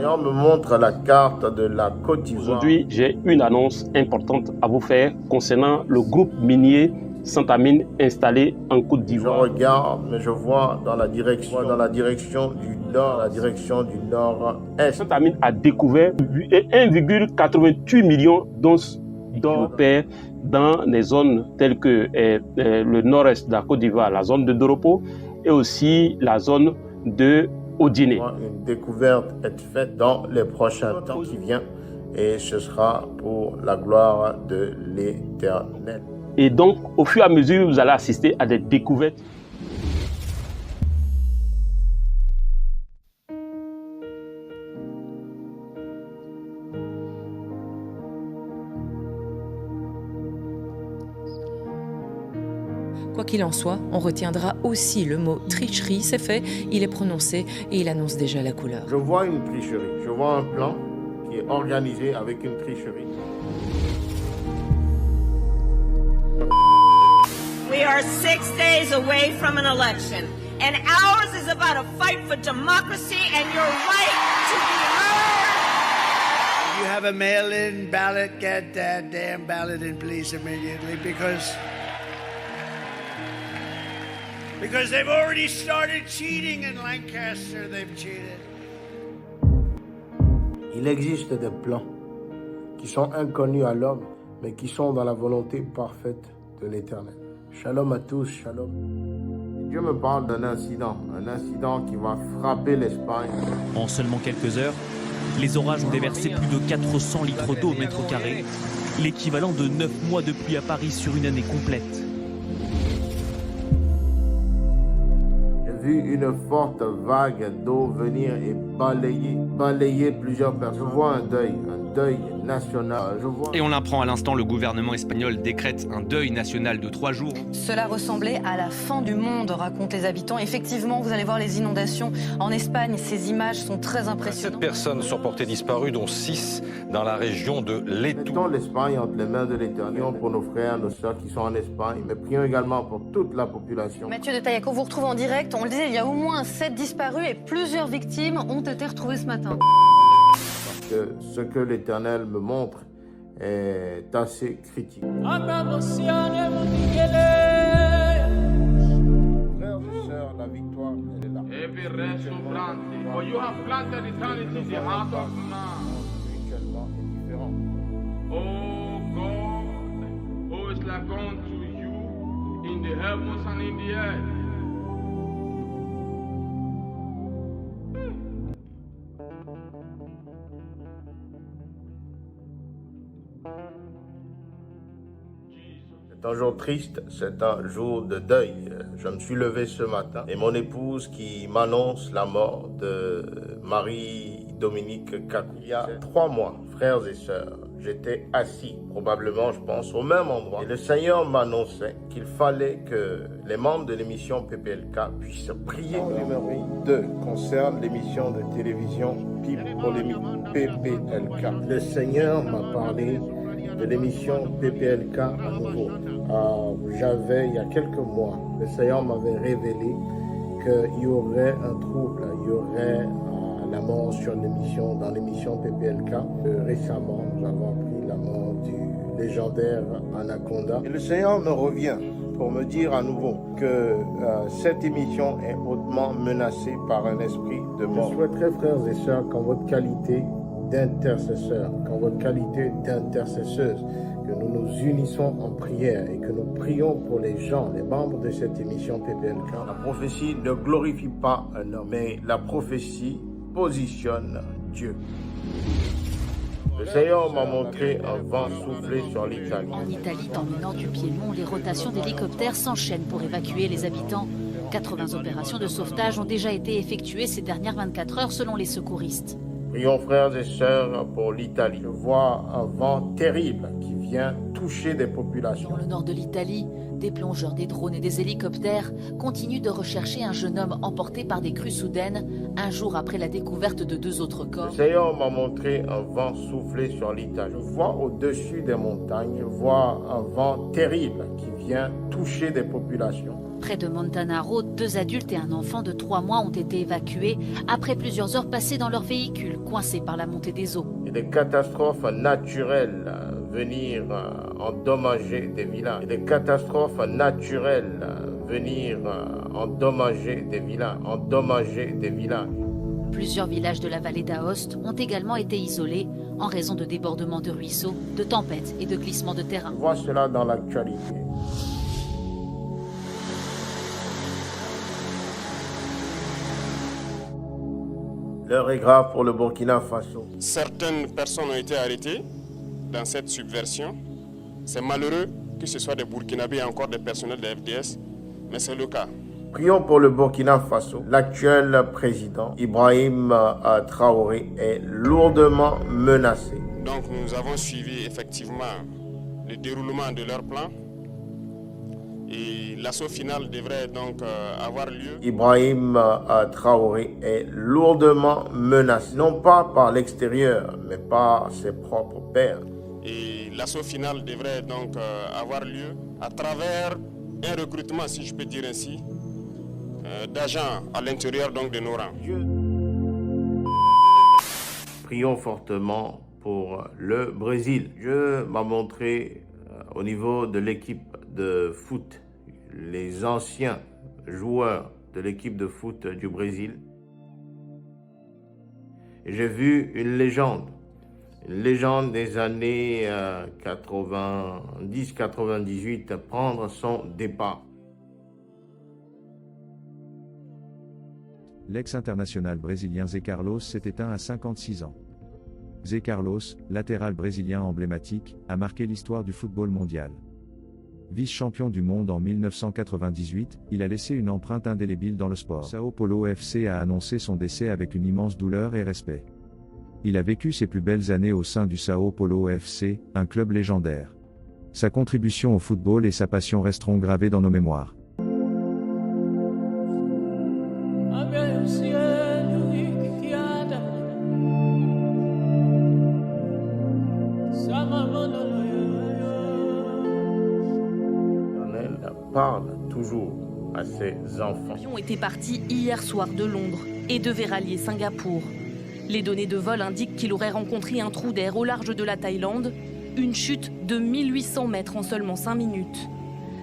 Seigneur me montre la carte de la Côte d'Ivoire. Aujourd'hui, j'ai une annonce importante à vous faire concernant le groupe minier Santamine installé en Côte d'Ivoire. Je regarde, mais je vois dans la direction du nord, la direction du nord-est. Santamine a découvert 1,88 millions d'onces d'or dans les zones telles que le nord-est de la Côte d'Ivoire, la zone de Doropo et aussi la zone de Odiné. Une découverte est faite dans les prochains temps qui viennent et ce sera pour la gloire de l'Éternel. Et donc, au fur et à mesure, vous allez assister à des découvertes. Quoi qu'il en soit, on retiendra aussi le mot tricherie. C'est fait, il est prononcé et il annonce déjà la couleur. Je vois une tricherie, je vois un plan qui est organisé avec une tricherie. We are 6 days away from an election, and ours is about a fight for democracy and your right to be heard. If you have a mail-in ballot, get that damn ballot in, please, immediately, because they've already started cheating in Lancaster. They've cheated. Il existe des plans qui sont inconnus à l'homme, mais qui sont dans la volonté parfaite de l'Éternel. Shalom à tous, shalom. Dieu me parle d'un incident qui va frapper l'Espagne. En seulement quelques heures, les orages ont déversé plus de 400 litres d'eau au mètre carré, l'équivalent de 9 mois de pluie à Paris sur une année complète. J'ai vu une forte vague d'eau venir et balayer plusieurs personnes. Je vois un deuil national. Et on l'apprend à l'instant, le gouvernement espagnol décrète un deuil national de 3 jours. Cela ressemblait à la fin du monde, racontent les habitants. Effectivement, vous allez voir les inondations en Espagne. Ces images sont très impressionnantes. 7 personnes sont portées disparues, dont 6 dans la région de Leto. Mettons l'Espagne entre les mains de l'Éternel. Prions pour nos frères, nos sœurs qui sont en Espagne, mais prions également pour toute la population. Mathieu de Taillaco vous retrouve en direct. On le disait, il y a au moins 7 disparus et plusieurs victimes ont été retrouvées ce matin. Parce que ce que l'Éternel me montre est assez critique. Frères et sœurs, la victoire, elle est là. Spirituellement est différent. Oh God, who is like unto you in the heavens and in the earth. C'est un jour triste, c'est un jour de deuil. Je me suis levé ce matin et mon épouse qui m'annonce la mort de Marie-Dominique Kakou. Il y a 3 mois, frères et sœurs, j'étais assis, probablement, je pense, au même endroit. Et le Seigneur m'annonçait qu'il fallait que les membres de l'émission PPLK puissent prier. Le numéro 2 concerne l'émission de télévision Polémique PPLK. Le Seigneur m'a parlé de l'émission PPLK à nouveau. Il y a quelques mois, le Seigneur m'avait révélé qu'il y aurait un trouble, il y aurait la mort dans l'émission PPLK. Récemment, nous avons appris la mort du légendaire Anaconda. Et le Seigneur me revient pour me dire à nouveau que cette émission est hautement menacée par un esprit de mort. Je souhaiterais, frères et sœurs, qu'en votre qualité d'intercesseurs, qu'en votre qualité d'intercesseuse, que nous nous unissons en prière et que nous prions pour les gens, les membres de cette émission PPLK. La prophétie ne glorifie pas un homme, mais la prophétie positionne Dieu. Le Seigneur m'a montré un vent souffler sur l'Italie. En Italie, dans le nord du Piémont, les rotations d'hélicoptères s'enchaînent pour évacuer les habitants. 80 opérations de sauvetage ont déjà été effectuées ces dernières 24 heures selon les secouristes. Prions, frères et sœurs, pour l'Italie. Je vois un vent terrible qui vient toucher des populations. Dans le nord de l'Italie, des plongeurs, des drones et des hélicoptères continuent de rechercher un jeune homme emporté par des crues soudaines, un jour après la découverte de 2 autres corps. Le Seigneur m'a montré un vent souffler sur l'Italie. Je vois au-dessus des montagnes, je vois un vent terrible qui vient toucher des populations. Près de Montanaro, 2 adultes et un enfant de 3 mois ont été évacués après plusieurs heures passées dans leur véhicule, coincés par la montée des eaux. Et des catastrophes naturelles venir endommager des villages. Et des catastrophes naturelles venir endommager des villages. Plusieurs villages de la vallée d'Aoste ont également été isolés en raison de débordements de ruisseaux, de tempêtes et de glissements de terrain. On voit cela dans l'actualité. L'heure est grave pour le Burkina Faso. Certaines personnes ont été arrêtées dans cette subversion. C'est malheureux que ce soit des Burkinabés et encore des personnels de FDS, mais c'est le cas. Prions pour le Burkina Faso. L'actuel président, Ibrahim Traoré, est lourdement menacé. Donc nous avons suivi effectivement le déroulement de leur plan. Et l'assaut final devrait donc avoir lieu. Ibrahim Traoré est lourdement menacé, non pas par l'extérieur, mais par ses propres pairs. Et l'assaut final devrait donc avoir lieu à travers un recrutement, si je peux dire ainsi, d'agents à l'intérieur donc de nos rangs. Prions fortement pour le Brésil. Dieu m'a montré au niveau de l'équipe de foot, les anciens joueurs de l'équipe de foot du Brésil. J'ai vu une légende des années 90-98 prendre son départ. L'ex-international brésilien Zé Carlos s'est éteint à 56 ans. Zé Carlos, latéral brésilien emblématique, a marqué l'histoire du football mondial. Vice-champion du monde en 1998, il a laissé une empreinte indélébile dans le sport. Sao Paulo FC a annoncé son décès avec une immense douleur et respect. Il a vécu ses plus belles années au sein du Sao Paulo FC, un club légendaire. Sa contribution au football et sa passion resteront gravées dans nos mémoires. Parle toujours à ses enfants. L'avion était parti hier soir de Londres et devait rallier Singapour. Les données de vol indiquent qu'il aurait rencontré un trou d'air au large de la Thaïlande, une chute de 1800 mètres en seulement 5 minutes.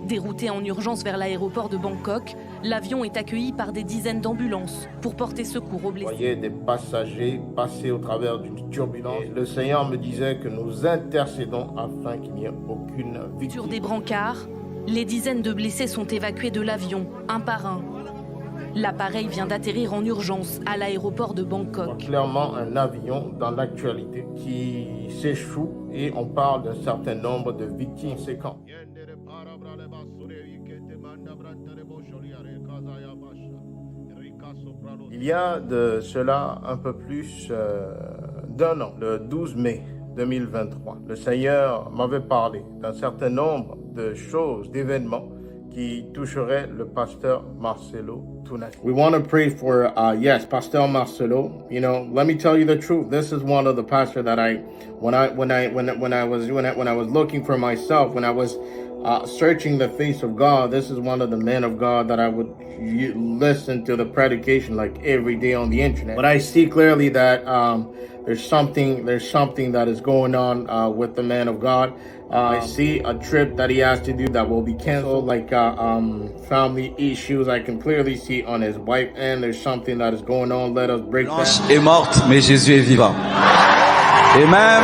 Dérouté en urgence vers l'aéroport de Bangkok, l'avion est accueilli par des dizaines d'ambulances pour porter secours aux blessés. Vous voyez des passagers passer au travers d'une turbulence. Le Seigneur me disait que nous intercédons afin qu'il n'y ait aucune victime. Sur des brancards, les dizaines de blessés sont évacués de l'avion, un par un. L'appareil vient d'atterrir en urgence à l'aéroport de Bangkok. Clairement un avion dans l'actualité qui s'échoue et on parle d'un certain nombre de victimes conséquentes. Il y a de cela un peu plus d'un an, le 12 mai 2023, le Seigneur m'avait parlé d'un certain nombre de choses, d'événements qui toucheraient le pasteur Marcelo Tunasi. We want to pray for, yes, Pastor Marcelo. You know, let me tell you the truth. This is one of the pastors that when I was looking for myself, when I was searching the face of God, this is one of the men of God that I would listen to the predication like every day on the internet. But I see clearly that there's something that is going on with the man of God. I see a trip that he has to do that will be canceled, like family issues. I can clearly see on his wife, and there's something that is going on. Let us break that. Blanche est morte, mais Jésus est vivant. Et même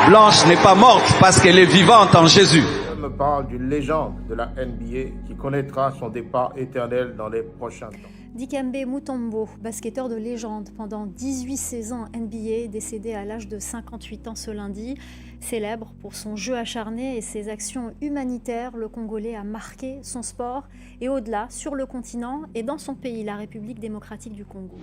Blanche n'est pas morte parce qu'elle est vivante en Jésus. Je me parle d'une légende de la NBA qui connaîtra son départ éternel dans les prochains temps. Dikembe Mutombo, basketteur de légende pendant 18 saisons NBA, décédé à l'âge de 58 ans ce lundi. Célèbre pour son jeu acharné et ses actions humanitaires, le Congolais a marqué son sport et au-delà, sur le continent et dans son pays, la République démocratique du Congo.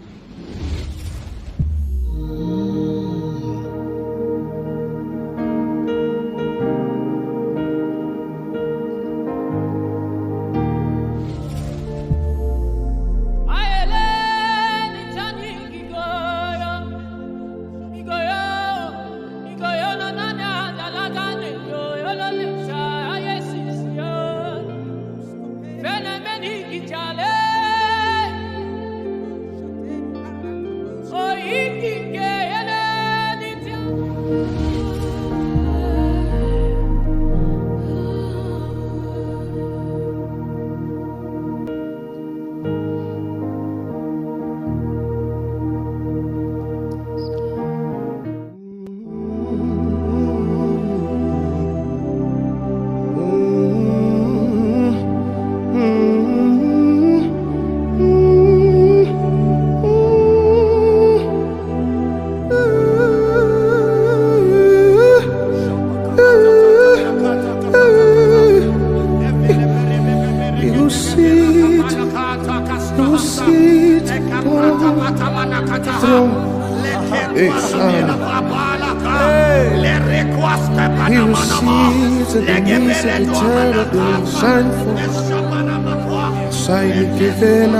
He receives the knees of the terrible, sinful. Sign given I